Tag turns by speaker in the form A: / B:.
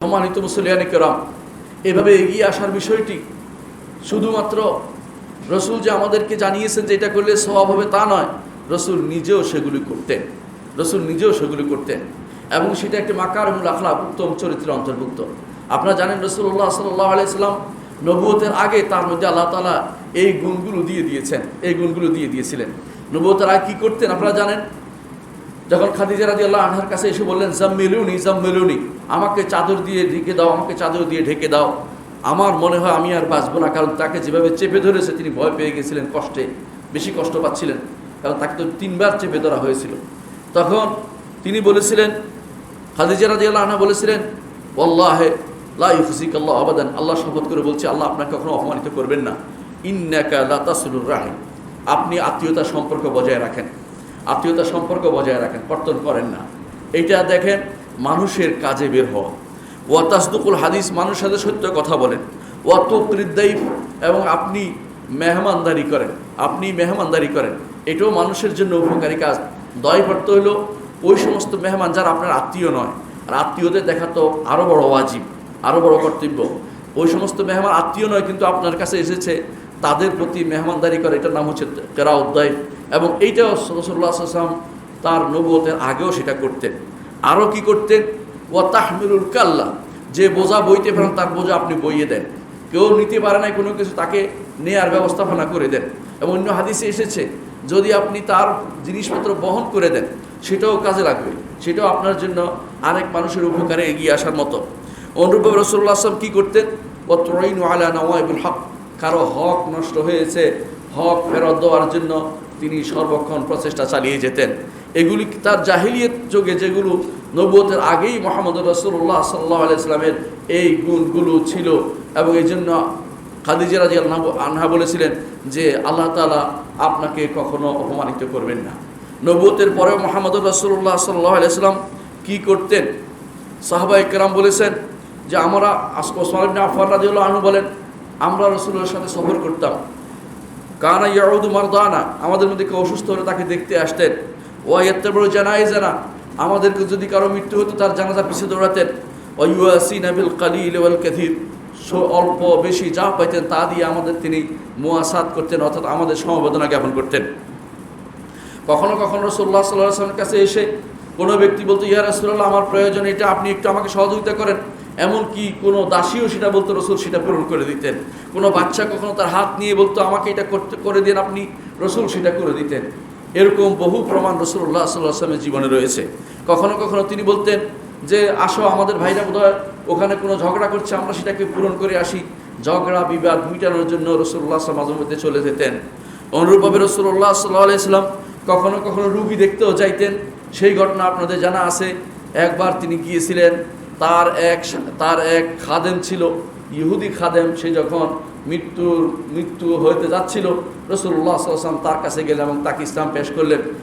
A: সম্মানিত মুসলিয়ানে কেরাম, এভাবে এগিয়ে আসার বিষয়টি শুধুমাত্র রসুল যে আমাদেরকে জানিয়েছেন যে এটা করলে সওয়াব হবে তা নয়, রসুল নিজেও সেগুলি করতেন এবং সেটা একটা মাকারিমুল আখলাক, উত্তম চরিত্রের অন্তর্ভুক্ত। আপনারা জানেন রাসূলুল্লাহ সাল্লাল্লাহু আলাইহি সাল্লাম নবুয়তের আগে তার মধ্যে আল্লাহ তাআলা এই গুণগুলো দিয়ে দিয়েছিলেন। নবুয়তের আগে কী করতেন আপনারা জানেন? যখন খাদিজা রাদিয়াল্লাহু আনহার কাছে এসে বললেন জাম্মিলুনি, আমাকে চাদর দিয়ে ঢেকে দাও, আমার মনে হয় আমি আর বাঁচবো না। কারণ তাকে যেভাবে চেপে ধরেছে তিনি ভয় পেয়ে গেছিলেন, বেশি কষ্ট পাচ্ছিলেন, কারণ তাকে তো 3 বার চেপে ধরা হয়েছিল। তখন তিনি বলেছিলেন, খাদিজা রাদিয়াল্লাহু আনহা বলেছিলেন, ওয়াল্লাহি লা ইউখজিকাল্লাহু আবাদান, আল্লাহ শপথ করে বলছি আল্লাহ আপনাকে কখনো অপমানিত করবেন না। ইন্নাকা লা তাসিলুর রাহিম, আপনি আত্মীয়তার সম্পর্ক বজায় রাখেন, কর্তন করেন না। এইটা দেখেন মানুষের কাজে বের হওয়া। ওয়া তাসদুকুল হাদিস, মানুষের সাথে সত্য কথা বলেন। ওয়া তুকরিদ দাইফ, এবং আপনি মেহমানদারি করেন, এটাও মানুষের জন্য উপকারী কাজ। দয় করতে হইল ওই সমস্ত মেহমান যারা আপনার আত্মীয় নয়, আর আত্মীয়দের দেখা তো আরও বড় ওয়াজিব, আরও বড় কর্তব্য। ওই সমস্ত মেহমান আত্মীয় নয় কিন্তু আপনার কাছে এসেছে, তাদের প্রতি মেহমানদারি করে, এটার নাম হচ্ছে কেরাউদ দাইফ। এবং এইটাও রাসূলুল্লাহ সাল্লাল্লাহু আলাইহি ওয়াসাল্লাম তার নবুয়তের আগেও সেটা করতেন। আরও কি করতেন? ওয়া তাহমিলুল কাল্লা, যে বোঝা বইতে পারেন তার বোঝা আপনি বইয়ে দেন। কেউ নিতে পারে না কোনো কিছু, তাকে নেয়ার ব্যবস্থাপনা করে দেন। এবং অন্য হাদিসে এসেছে যদি আপনি তার জিনিসপত্র বহন করে দেন সেটাও কাজে লাগবে, সেটাও আপনার জন্য আরেক মানুষের উপকারে এগিয়ে আসার মতো। অনুরূপভাবে রাসূলুল্লাহ সাল্লাল্লাহু আলাইহি ওয়াসাল্লাম কী করতেন? ওয়া তুইনু আলা নওয়াইবিল হক, কারো হক নষ্ট হয়েছে, হক ফেরত দেওয়ার জন্য তিনি সর্বক্ষণ প্রচেষ্টা চালিয়ে যেতেন। এগুলি তার জাহিলিয়ত যুগে, যেগুলো নবুয়তের আগেই মুহাম্মদ রাসূলুল্লাহ সাল্লাল্লাহু আলাইহি ওয়াসাল্লামের এই গুণগুলো ছিল। এবং এই জন্য খাদিজা রাদিয়াল্লাহু আনহা বলেছিলেন যে আল্লাহ তাআলা আপনাকে কখনো অপমানিত করবেন না। নবুয়তের পরেও মুহাম্মদ রাসূলুল্লাহ সাল্লাল্লাহু আলাইহি ওয়াসাল্লাম কী করতেন? সাহাবায়ে কেরাম বলেছেন যে আমরা, ওসমান ইবনে আফফান রাদিয়াল্লাহু আনহু বলেন, আমরা রাসূলের সাথে সফর করতাম। কানা ইয়াউদু মারদানা, আমাদের মধ্যে কেউ অসুস্থ হলে তাকে দেখতে আসতেন। ওয়া ইয়াত্তাবিউ জানাইজানা, আমাদেরকে যদি কারো মৃত্যু হতো তার জানাজা পিছিয়ে দৌড়াতেন। ওয়া ইউয়াসিনা বিল কালিল ওয়াল কাসীর, অল্প বেশি যা পাইতেন তা দিয়ে আমাদের তিনি মুয়াসাত করতেন, অর্থাৎ আমাদের সমবেদনা জ্ঞাপন করতেন। কখনো কখনো রাসূলুল্লাহ সাল্লাল্লাহু আলাইহি ওয়াসাল্লামের কাছে এসে কোনো ব্যক্তি বলতো, ইয়া রাসূলুল্লাহ আমার প্রয়োজন এটা, আপনি একটু আমাকে সহযোগিতা করেন। এমনকি কোনো দাসীও সেটা বলতো, রসুল সেটা পূরণ করে দিতেন। কোনো বাচ্চা কখনো তার হাত নিয়ে বলতো আমাকে এটা করে দিন আপনি, রসুল সেটা করে দিতেন। এরকম বহু প্রমাণ রাসূলুল্লাহ সাল্লাল্লাহু আলাইহি ওয়াসাল্লামের জীবনে রয়েছে। কখনো কখনো তিনি বলতেন যে আসো, আমাদের ভাইরা বোধহয় ওখানে কোনো ঝগড়া করছে, আমরা সেটাকে পূরণ করে আসি। ঝগড়া বিবাদ মিটানোর জন্য রাসূলুল্লাহ সাল্লাল্লাহু আলাইহি ওয়াসাল্লাম মাঝে মধ্যে চলে যেতেন। অনুরূপভাবে রাসূলুল্লাহ সাল্লাল্লাহু আলাইহি ওয়াসাল্লাম কখনো কখনো রুগী দেখতেও যাইতেন। সেই ঘটনা আপনাদের জানা আছে। একবার তিনি গিয়েছিলেন, তার এক খাদেম ছিল, ইহুদি খাদেম, সে যখন মৃত্যু হইতে যাচ্ছিল, রাসূলুল্লাহ সাল্লাল্লাহু আলাইহি ওয়াসাল্লাম তার কাছে গেলেন এবং তাকে ইসলাম পেশ করলেন।